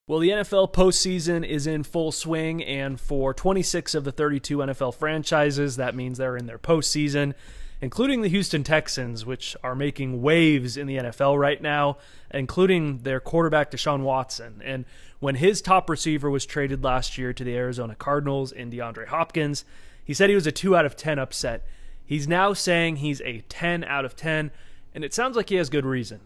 Well, the NFL postseason is in full swing, and for 26 of the 32 NFL franchises, that means they're in their postseason, including the Houston Texans, which are making waves in the NFL right now, including their quarterback Deshaun Watson. And when his top receiver was traded last year to the Arizona Cardinals in DeAndre Hopkins, he said he was a 2 out of 10 upset. He's now saying he's a 10 out of 10, and it sounds like he has good reason.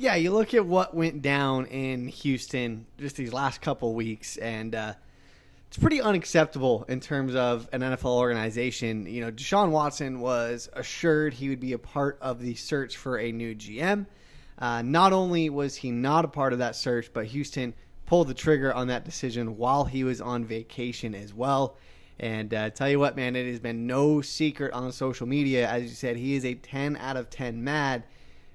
Yeah, you look at what went down in Houston just these last couple weeks, and it's pretty unacceptable in terms of an NFL organization. You know, Deshaun Watson was assured he would be a part of the search for a new GM. Not only was he not a part of that search, but Houston pulled the trigger on that decision while he was on vacation as well. And tell you what, man, it has been no secret on social media. As you said, he is a 10 out of 10 mad.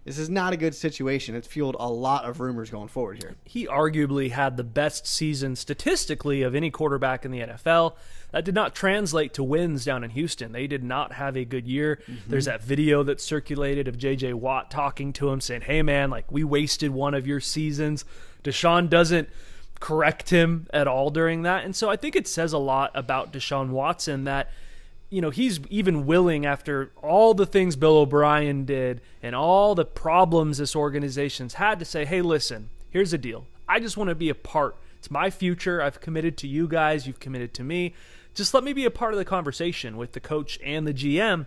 This is not a good situation. It's fueled a lot of rumors going forward here. He arguably had the best season statistically of any quarterback in the NFL. That did not translate to wins down in Houston. They did not have a good year. There's that video that circulated of J.J. Watt talking to him saying, hey, man, like, we wasted one of your seasons. Deshaun doesn't correct him at all during that. And so I think it says a lot about Deshaun Watson that, you know, he's even willing, after all the things Bill O'Brien did and all the problems this organization's had, to say, hey, listen, here's the deal. I just want to be a part. It's my future. I've committed to you guys. You've committed to me. Just let me be a part of the conversation with the coach and the GM.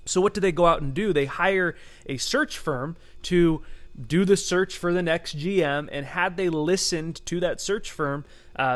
So what do they go out and do? They hire a search firm to do the search for the next GM, and had they listened to that search firm,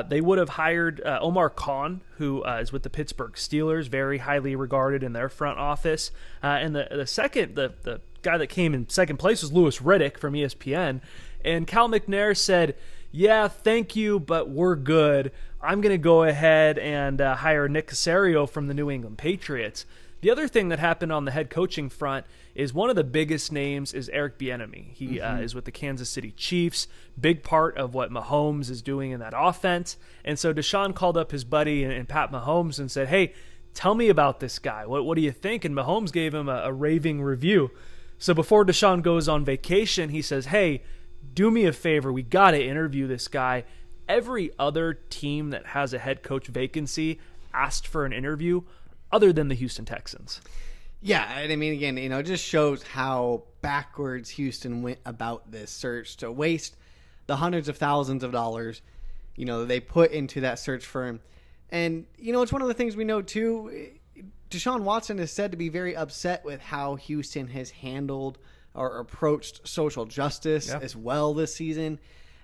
they would have hired Omar Khan, who is with the Pittsburgh Steelers, very highly regarded in their front office. And the guy that came in second place was Louis Riddick from ESPN. And Cal McNair said, yeah, thank you, but we're good. I'm going to go ahead and hire Nick Caserio from the New England Patriots. The other thing that happened on the head coaching front is one of the biggest names is Eric Bieniemy. He is with the Kansas City Chiefs, big part of what Mahomes is doing in that offense. And so Deshaun called up his buddy and Pat Mahomes and said, hey, tell me about this guy. What do you think? And Mahomes gave him a raving review. So before Deshaun goes on vacation, he says, hey, do me a favor. We got to interview this guy. Every other team that has a head coach vacancy asked for an interview, other than the Houston Texans. Yeah, and I mean, again, you know, it just shows how backwards Houston went about this search to waste the hundreds of thousands of dollars, you know, they put into that search firm. And, you know, it's one of the things we know, too. Deshaun Watson is said to be very upset with how Houston has handled or approached social justice as well this season.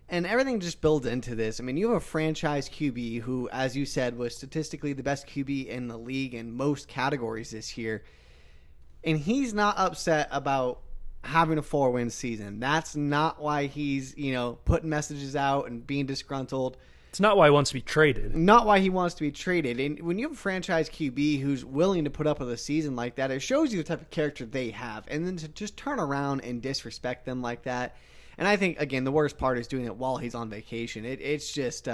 And everything just builds into this. I mean, you have a franchise QB who, as you said, was statistically the best QB in the league in most categories this year. And he's not upset about having a 4-win season. That's not why he's, you know, putting messages out and being disgruntled. It's not why he wants to be traded. Not why he wants to be traded. And when you have a franchise QB who's willing to put up with a season like that, it shows you the type of character they have. And then to just turn around and disrespect them like that. And I think, again, the worst part is doing it while he's on vacation. It's just,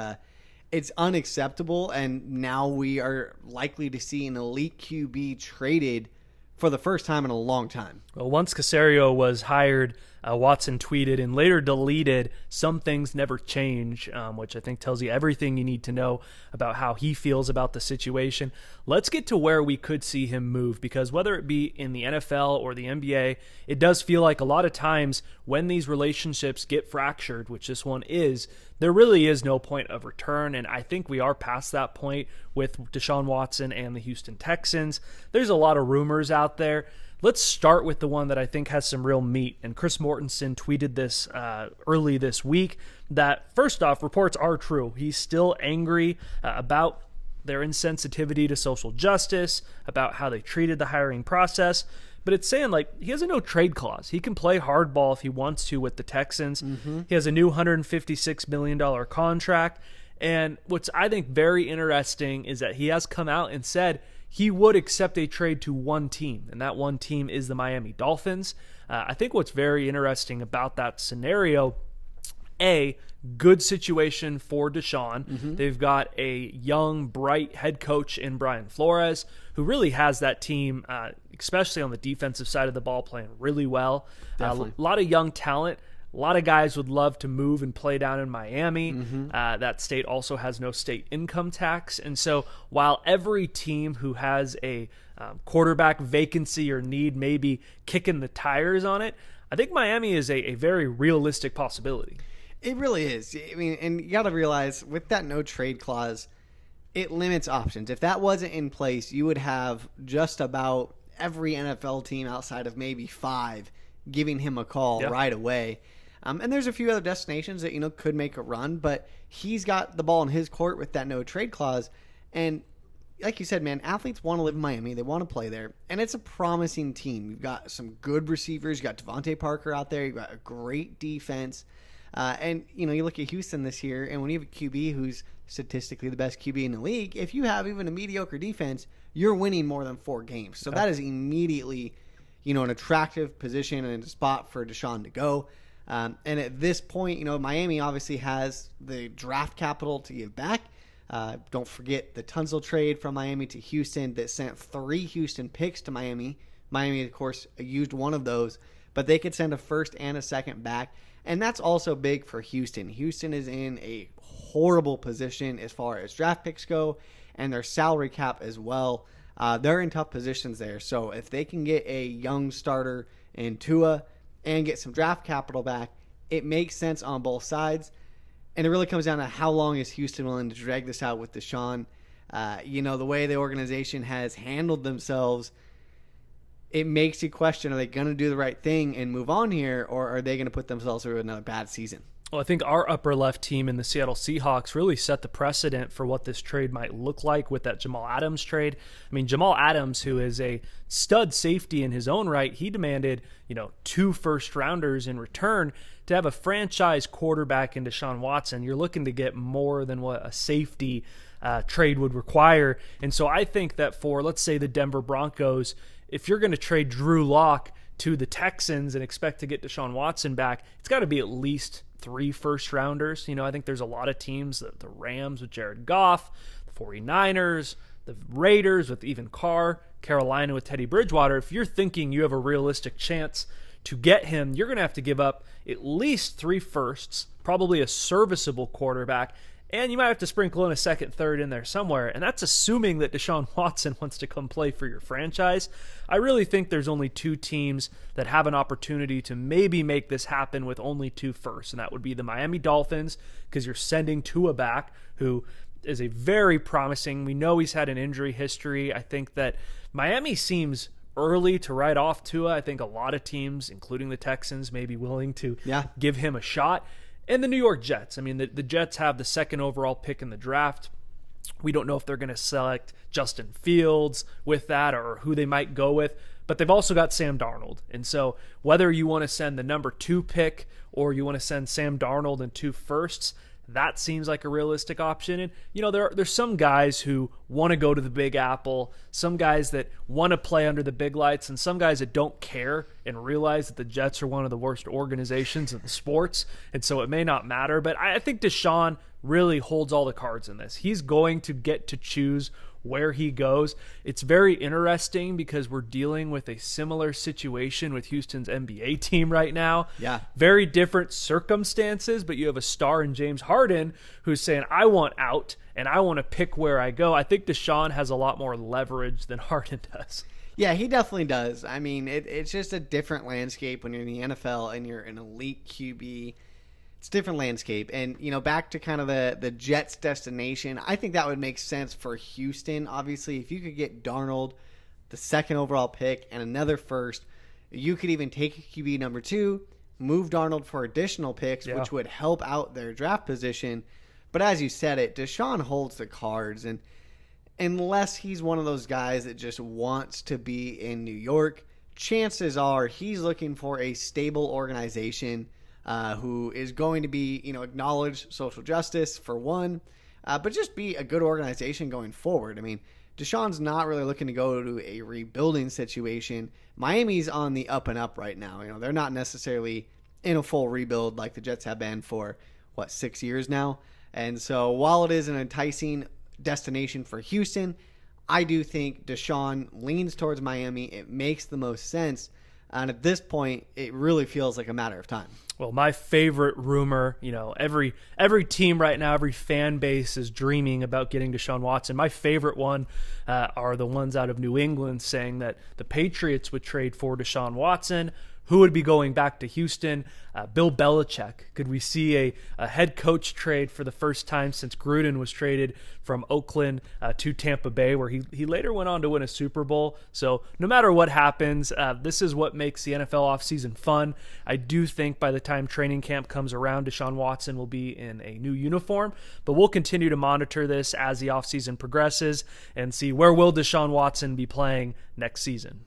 it's unacceptable. And now we are likely to see an elite QB traded for the first time in a long time. Well, once Caserio was hired, Watson tweeted and later deleted, "Some things never change," which I think tells you everything you need to know about how he feels about the situation. Let's get to where we could see him move, because whether it be in the NFL or the NBA, it does feel like a lot of times when these relationships get fractured, which this one is, there really is no point of return, and I think we are past that point with Deshaun Watson and the Houston Texans. There's a lot of rumors out there. Let's start with the one that I think has some real meat. And Chris Mortensen tweeted this early this week that, first off, reports are true. He's still angry about their insensitivity to social justice, about how they treated the hiring process. But it's saying, like, he has a no-trade clause. He can play hardball if he wants to with the Texans. He has a new $156 million contract. And what's, I think, very interesting is that he has come out and said he would accept a trade to one team, and that one team is the Miami Dolphins. I think what's very interesting about that scenario, A, good situation for Deshaun. They've got a young, bright head coach in Brian Flores, who really has that team, especially on the defensive side of the ball, playing really well. A lot of young talent. A lot of guys would love to move and play down in Miami. That state also has no state income tax. And so while every team who has a quarterback vacancy or need may be kicking the tires on it, I think Miami is a very realistic possibility. It really is. I mean, and you got to realize with that no trade clause, it limits options. If that wasn't in place, you would have just about every NFL team outside of maybe 5 giving him a call right away. And there's a few other destinations that, could make a run, but he's got the ball in his court with that no trade clause. And like you said, man, athletes want to live in Miami. They want to play there. And it's a promising team. You've got some good receivers. You got Devontae Parker out there. You've got a great defense. And, you look at Houston this year, and when you have a QB who's statistically the best QB in the league, if you have even a mediocre defense, you're winning more than 4 games. So that is immediately, an attractive position and a spot for Deshaun to go. And at this point, Miami obviously has the draft capital to give back. Don't forget the Tunsil trade from Miami to Houston that sent 3 Houston picks to Miami. Miami, of course, used one of those, but they could send a first and a second back. And that's also big for Houston. Houston is in a horrible position as far as draft picks go and their salary cap as well. They're in tough positions there. So if they can get a young starter in Tua and get some draft capital back, it makes sense on both sides. And it really comes down to how long is Houston willing to drag this out with Deshaun. The way the organization has handled themselves, it makes you question, are they going to do the right thing and move on here, or are they going to put themselves through another bad season? Well, I think our upper left team in the Seattle Seahawks really set the precedent for what this trade might look like with that Jamal Adams trade. I mean, Jamal Adams, who is a stud safety in his own right, he demanded, 2 first-rounders in return to have a franchise quarterback in Deshaun Watson. You're looking to get more than what a safety trade would require. And so I think that for, let's say, the Denver Broncos, if you're going to trade Drew Lock to the Texans and expect to get Deshaun Watson back, it's got to be at least 3 first-rounders. I think there's a lot of teams, the Rams with Jared Goff, the 49ers, the Raiders with even Carr, Carolina with Teddy Bridgewater. If you're thinking you have a realistic chance to get him, you're going to have to give up at least 3 firsts, probably a serviceable quarterback, and you might have to sprinkle in a second, third in there somewhere. And that's assuming that Deshaun Watson wants to come play for your franchise. I really think there's only 2 teams that have an opportunity to maybe make this happen with only 2 firsts. And that would be the Miami Dolphins, because you're sending Tua back, who is a very promising. We know he's had an injury history. I think that Miami seems early to write off Tua. I think a lot of teams, including the Texans, may be willing to give him a shot. And the New York Jets. I mean, the Jets have the 2nd overall pick in the draft. We don't know if they're going to select Justin Fields with that or who they might go with, but they've also got Sam Darnold. And so whether you want to send the number 2 pick or you want to send Sam Darnold and 2 firsts, that seems like a realistic option. And, there's some guys who want to go to the Big Apple, some guys that want to play under the big lights, and some guys that don't care and realize that the Jets are one of the worst organizations in sports, and so it may not matter. But I think Deshaun really holds all the cards in this. He's going to get to choose where he goes. It's very interesting because we're dealing with a similar situation with Houston's NBA team right now. Yeah. Very different circumstances, but you have a star in James Harden who's saying, I want out and I want to pick where I go. I think Deshaun has a lot more leverage than Harden does. Yeah, he definitely does. I mean, it's just a different landscape when you're in the NFL and you're an elite QB. It's a different landscape. And, back to kind of the Jets destination, I think that would make sense for Houston. Obviously, if you could get Darnold, the 2nd overall pick, and another first, you could even take QB number 2, move Darnold for additional picks, which would help out their draft position. But as you said it, Deshaun holds the cards. And unless he's one of those guys that just wants to be in New York, chances are he's looking for a stable organization who is going to be, acknowledge social justice for one, but just be a good organization going forward. I mean, Deshaun's not really looking to go to a rebuilding situation. Miami's on the up and up right now. They're not necessarily in a full rebuild like the Jets have been for, 6 years now. And so while it is an enticing destination for Houston, I do think Deshaun leans towards Miami. It makes the most sense. And at this point, it really feels like a matter of time. Well, my favorite rumor, every team right now, every fan base is dreaming about getting Deshaun Watson. My favorite one are the ones out of New England saying that the Patriots would trade for Deshaun Watson. Who would be going back to Houston? Bill Belichick. Could we see a head coach trade for the first time since Gruden was traded from Oakland to Tampa Bay, where he later went on to win a Super Bowl? So no matter what happens, this is what makes the NFL offseason fun. I do think by the time training camp comes around, Deshaun Watson will be in a new uniform, but we'll continue to monitor this as the offseason progresses and see where will Deshaun Watson be playing next season.